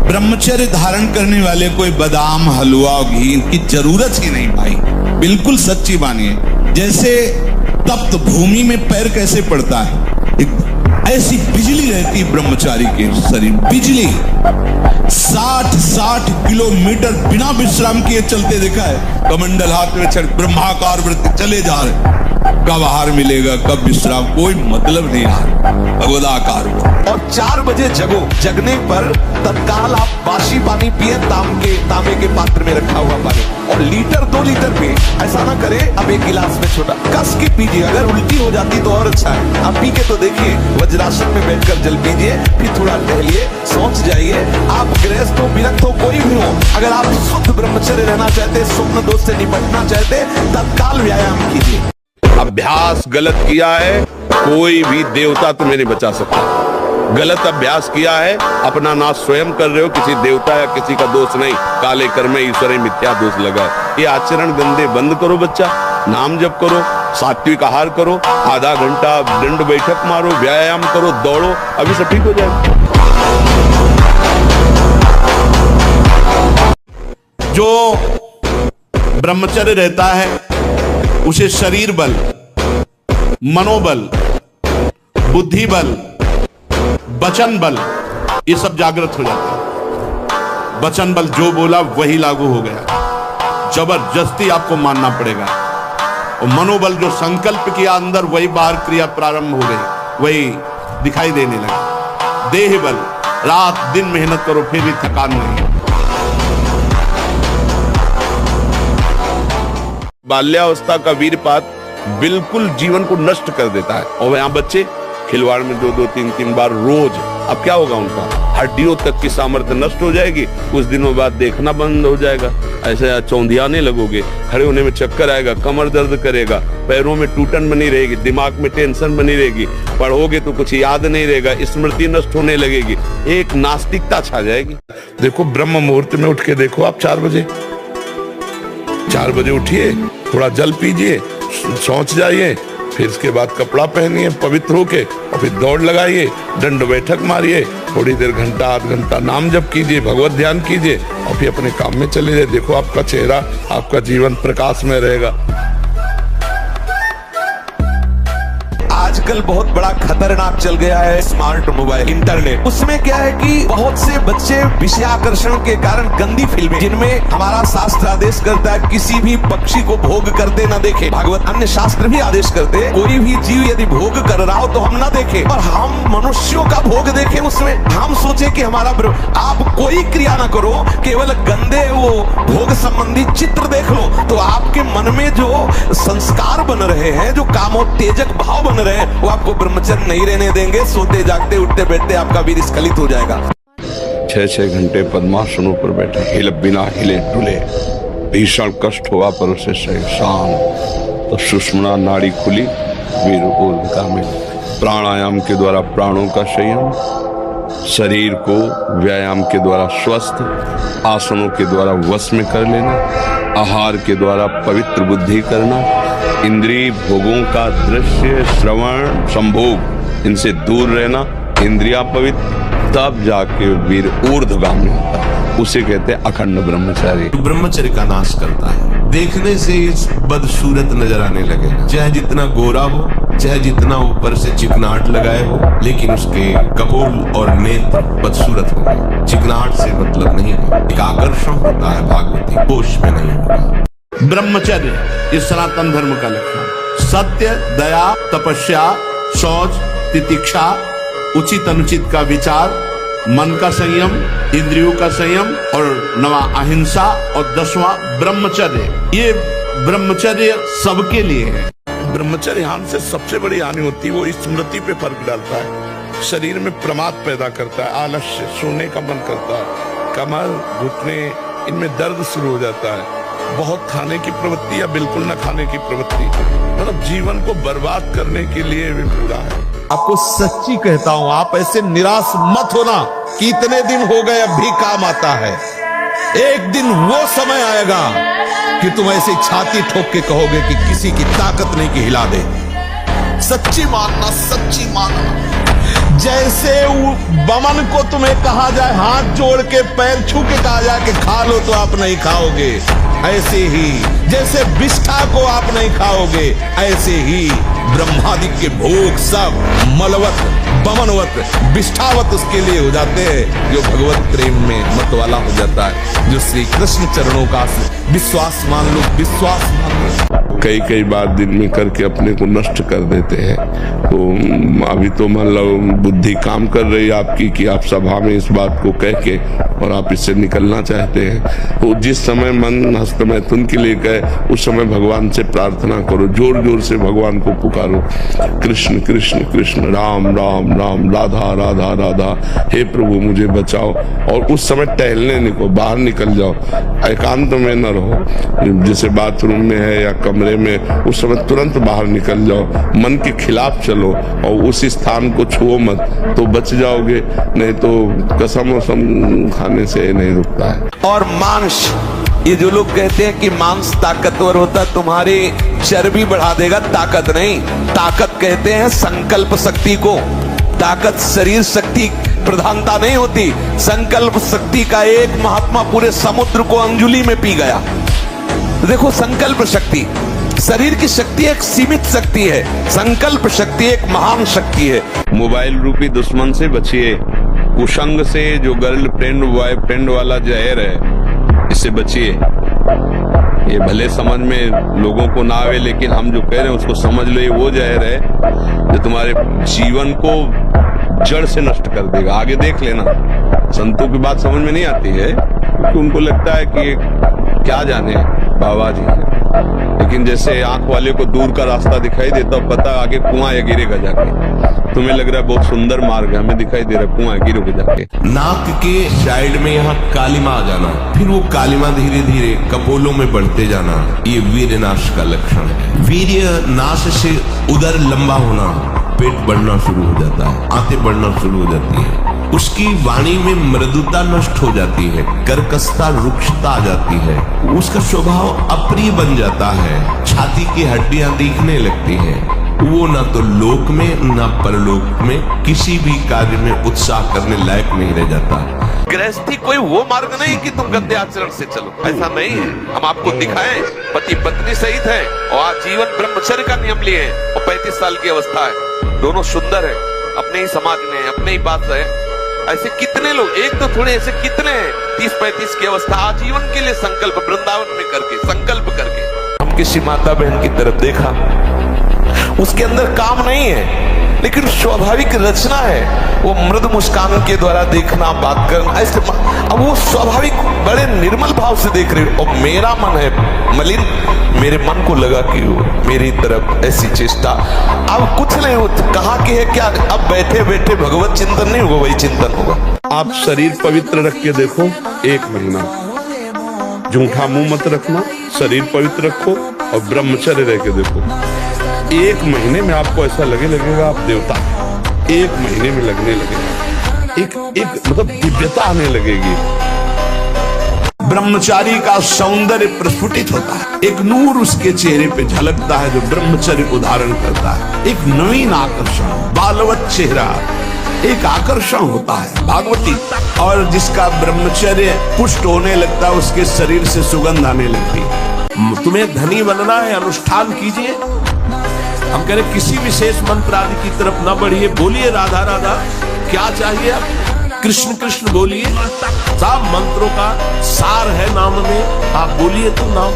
ब्रह्मचर्य धारण करने वाले कोई बादाम हलवा और घी की जरूरत ही नहीं भाई, बिल्कुल सच्ची मानिए। जैसे तप्त भूमि में पैर कैसे पड़ता है, ऐसी बिजली रहती ब्रह्मचारी के शरीर, बिजली 60-60 किलोमीटर बिना विश्राम किए चलते देखा है। कमंडल हाथ में चढ़ ब्रह्माकार वृत्ति चले जा रहे, कब आहार मिलेगा कब विश्राम, कोई मतलब नहीं यार, भगवदाकार हो। और 4 बजे जगो, जगने पर तत्काल आप बासी पानी पिए, तांबे के पात्र में रखा हुआ पानी, और लीटर 2 लीटर पिए। ऐसा ना करे अब एक गिलास में छोटा कस के पीजिए, अगर उल्टी हो जाती तो और अच्छा है। आप पी के तो देखिए, वज्रासन में बैठकर जल पीजिए, फिर थोड़ा टहलिए, सोच जाइए। आप गृहस्थ हो, विरक्त हो, कोई भी हो, अगर आप शुद्ध ब्रह्मचर्य रहना चाहते, स्वप्न दोष से निपटना चाहते, तत्काल व्यायाम कीजिए। अभ्यास गलत किया है, कोई भी देवता तुम्हें नहीं बचा सकता। गलत अभ्यास किया है, अपना नाश स्वयं कर रहे हो, किसी देवता या किसी का दोष नहीं। काले कर्म ईश्वर मिथ्या दोष लगा है। ये आचरण गंदे बंद करो बच्चा, नाम जप करो, सात्विक आहार करो, आधा घंटा दंड बैठक मारो, व्यायाम करो, दौड़ो, अभी सब ठीक हो जाएगा। जो ब्रह्मचर्य रहता है उसे शरीर बल, मनोबल, बुद्धि बल, वचन बल, ये सब जागृत हो जाते हैं। वचन बल जो बोला वही लागू हो गया, जबरदस्ती आपको मानना पड़ेगा। और मनोबल जो संकल्प किया अंदर, वही बाहर क्रिया प्रारंभ हो गई, वही दिखाई देने लगा। देह बल, रात दिन मेहनत करो फिर भी थकान नहीं। बाल्यावस्था का वीरपात बिल्कुल जीवन को नष्ट कर देता है। और यहाँ बच्चे खिलवाड़ में 2-2, 3-3 बार रोज, अब क्या होगा उनका, हड्डियों तक की सामर्थ्य नष्ट हो जाएगी, कुछ दिनों बाद देखना बंद हो जाएगा, ऐसे चौंधियाने लगोगे, खड़े होने में चक्कर आएगा, कमर दर्द करेगा, पैरों में टूटन बनी रहेगी, दिमाग में टेंशन बनी रहेगी, पढ़ोगे तो कुछ याद नहीं रहेगा, स्मृति नष्ट होने लगेगी, एक नास्तिकता छा जाएगी। देखो ब्रह्म मुहूर्त में उठ के देखो आप 4 बजे उठिए, थोड़ा जल पीजिए, सोच जाइए, फिर इसके बाद कपड़ा पहनिए पवित्र होके, और फिर दौड़ लगाइए, दंड बैठक मारिए, थोड़ी देर घंटा आध घंटा नाम जप कीजिए, भगवत ध्यान कीजिए, और फिर अपने काम में चले जाइए। देखो आपका चेहरा, आपका जीवन प्रकाश में रहेगा। आजकल बहुत बड़ा खतरनाक चल गया है स्मार्ट मोबाइल, इंटरनेट। उसमें क्या है कि बहुत से बच्चे विषयाकर्षण के कारण गंदी फिल्में, जिनमें हमारा शास्त्र आदेश करता है किसी भी पक्षी को भोग करते न देखे, भागवत अन्य शास्त्र भी आदेश करते हैं कोई भी जीव यदि भोग कर रहा हो तो हम ना देखें, और हम मनुष्यों का भोग देखें उसमें। हम सोचे कि हमारा आप कोई क्रिया ना करो, केवल गंदे वो भोग संबंधी चित्र देख लो, तो आपके मन में जो संस्कार बन रहे हैं, जो कामोत्तेजक भाव बन रहे हैं, वो आपको ब्रह्मचर्य नहीं रहने देंगे। सोते जागते उठते बैठते आपका वीर स्खलित हो जाएगा। 6-6 घंटे पद्मासनों पर बैठा, बिना हिले डुले, भीषण कष्ट हुआ पर उसे शांत, तो सुषुम्ना नाड़ी खुली, वीर ऊर्ध्वगा में प्राणायाम के द्वारा प्राणों का संयम, शरीर को व्यायाम के द्वारा स्वस्थ, आसनों के द्वारा वश में कर लेना, आहार के द्वारा पवित्र बुद्धि करना, इंद्रिय भोगों का दृश्य श्रवण संभोग इनसे दूर रहना, इंद्रिया पवित्र, तब जाके वीर ऊर्ध्वगामी होता है। उसे कहते हैं अखंड ब्रह्मचारी। ब्रह्मचर्य का नाश करता है। देखने से बदसूरत नजर आने लगे, चाहे जितना गोरा हो, चाहे जितना ऊपर से चिकनाहट लगाए हो, लेकिन उसके कपोल और नेत्र बदसूरत होंगे। चिकनाहट से मतलब नहीं है, एक आकर्षण होता है भागवती, होश में नहीं होगा। ब्रह्मचर्य इस सनातन धर्म का लक्षण, सत्य, दया, तपस्या, शौच, तितिक्षा, उचित अनुचित का विचार, मन का संयम, इंद्रियों का संयम, और 9वां अहिंसा, और 10वां ब्रह्मचर्य। ये ब्रह्मचर्य सबके लिए है। ब्रह्मचर्य हानि से सबसे बड़ी हानि होती है, वो स्मृति पे फर्क डालता है, शरीर में प्रमाद पैदा करता है, आलस्य, सोने का मन करता है, कमर, घुटने, इनमें दर्द शुरू हो जाता है, बहुत खाने की प्रवृत्ति या बिल्कुल न खाने की प्रवृत्ति, मतलब जीवन को बर्बाद करने के लिए भी पूरा है। आपको सच्ची कहता हूं, आप ऐसे निराश मत होना कि इतने दिन हो गए अब भी काम आता है। एक दिन वो समय आएगा कि तुम ऐसे छाती ठोक के कहोगे कि किसी की ताकत नहीं कि हिला दे। सच्ची मानना, सच्ची मानना। जैसे बमन को तुम्हें कहा जाए, हाथ जोड़ के पैर छू के कहा जाए कि खा लो तो आप नहीं खाओगे, ऐसे ही जैसे विष्ठा को आप नहीं खाओगे, ऐसे ही ब्रह्मादि के भोग सब मलवत, बमनवत, विष्ठावत उसके लिए हो जाते हैं जो भगवत प्रेम में मत वाला हो जाता है, जो श्री कृष्ण चरणों का विश्वास मान लो, विश्वास मान लो। कई बार दिन में करके अपने को नष्ट कर देते हैं। तो अभी तो मान लो बुद्धि काम कर रही है आपकी कि आप सभा में इस बात को कह के और आप इससे निकलना चाहते हैं। तो जिस समय मन हस्तमैथुन के लिए कहे उस समय भगवान से प्रार्थना करो, जोर जोर से भगवान को पुकारो, कृष्ण कृष्ण कृष्ण, राम राम राम, राधा राधा राधा, हे प्रभु मुझे बचाओ। और उस समय टहलने निकलो, बाहर निकल जाओ, एकांत में न रहो, जैसे बाथरूम में है या कमरे में, उस समय तुरंत बाहर निकल जाओ, मन के खिलाफ चलो और उस स्थान को छुओ मत, तो बच जाओगे, नहीं तो कसम वसम खाने से नहीं रुकता है। और मांस, ये जो लोग कहते हैं कि मांस ताकतवर होता है, तुम्हारी चर्बी बढ़ा देगा, ताकत नहीं। ताकत कहते हैं संकल्प शक्ति को, ताकत शरीर शक्ति प्रधानता नहीं होती। संकल्प शक्ति का एक महात्मा पूरे समुद्र को अंजुली में पी गया। देखो संकल्प शक्ति, शरीर की शक्ति एक सीमित शक्ति है, संकल्प शक्ति एक महान शक्ति है। मोबाइल रूपी दुश्मन से बचिए, कुसंग से, जो गर्लफ्रेंड बॉयफ्रेंड वाला जहर है, इससे बचिए। ये भले समझ में लोगों को ना आवे, लेकिन हम जो कह रहे हैं उसको समझ लो, ये वो जहर है जो तुम्हारे जीवन को जड़ से नष्ट कर देगा। आगे देख लेना, संतों की बात समझ में नहीं आती है क्योंकि उनको लगता है कि क्या जाने बाबा जी, लेकिन जैसे आंख वाले को दूर का रास्ता दिखाई देता, पता आगे कुआं या गिरेगा जाके। तुम्हें लग रहा है बहुत सुंदर मार्ग है, हमें दिखाई दे रहा है कुआं गिरोगे जाके। नाक के साइड में यहाँ कालिमा आ जाना, फिर वो कालिमा धीरे धीरे कपोलों में बढ़ते जाना, ये वीर्य नाश का लक्षण है। वीर्य नाश से उदर लंबा होना, पेट बढ़ना शुरू हो जाता है, आंतें बढ़ना शुरू हो जाती है, उसकी वाणी में मृदुता नष्ट हो जाती है, कर्कशता, रुक्षता आ जाती है, उसका स्वभाव अप्रिय बन जाता है, छाती की हड्डियां दिखने लगती हैं। वो ना तो लोक में ना परलोक में किसी भी कार्य में उत्साह करने लायक नहीं रह जाता। गृहस्थी कोई वो मार्ग नहीं कि तुम गंदे आचरण से चलो, ऐसा नहीं है। हम आपको दिखाएं, पति पत्नी सहित है और आजीवन ब्रह्मचर्य का नियम लिए हैं और 35 साल की अवस्था है, दोनों सुंदर है, अपने ही समाज में, अपने ही पास है। ऐसे कितने लोग, एक तो थोड़े, ऐसे कितने हैं 30-35 की अवस्था, आजीवन के लिए संकल्प, वृंदावन में करके संकल्प करके। हम किसी माता बहन की तरफ देखा, उसके अंदर काम नहीं है, लेकिन स्वाभाविक रचना है, वो मृद मुस्कान के द्वारा देखना, बात करना, ऐसे अब वो स्वाभाविक बड़े निर्मल भाव से देख रहे हो। और मेरा मन है मलिन, मेरे मन को लगा कि मेरी तरफ ऐसी चेष्टा, अब कुछ नहीं हो, कहाँ की है क्या, अब बैठे बैठे भगवत चिंतन नहीं होगा, वही चिंतन होगा। आप शरीर पवित्र रख के देखो, 1 महीना झूठा मुंह मत रखना, शरीर पवित्र रखो और ब्रह्मचर्य रह के देखो, 1 महीने में आपको ऐसा लगेगा आप देवता, 1 महीने में लगने लगेगा, एक मतलब दिव्यता आने लगेगी। ब्रह्मचारी का सौंदर्य प्रस्फुटित होता है, एक नूर उसके चेहरे पे झलकता है जो ब्रह्मचर्य को धारण करता है, एक नवीन आकर्षण, बालवत चेहरा, एक आकर्षण होता है भागवती। और जिसका ब्रह्मचर्य पुष्ट होने लगता है, उसके शरीर से सुगंध आने लगती है। तुम्हें धनी बनना है, अनुष्ठान कीजिए। हम कह रहे किसी विशेष मंत्र आदि की तरफ न बढ़िए, बोलिए राधा राधा, क्या चाहिए आप, कृष्ण कृष्ण बोलिए, सब मंत्रों का सार है नाम में, आप बोलिए तो नाम।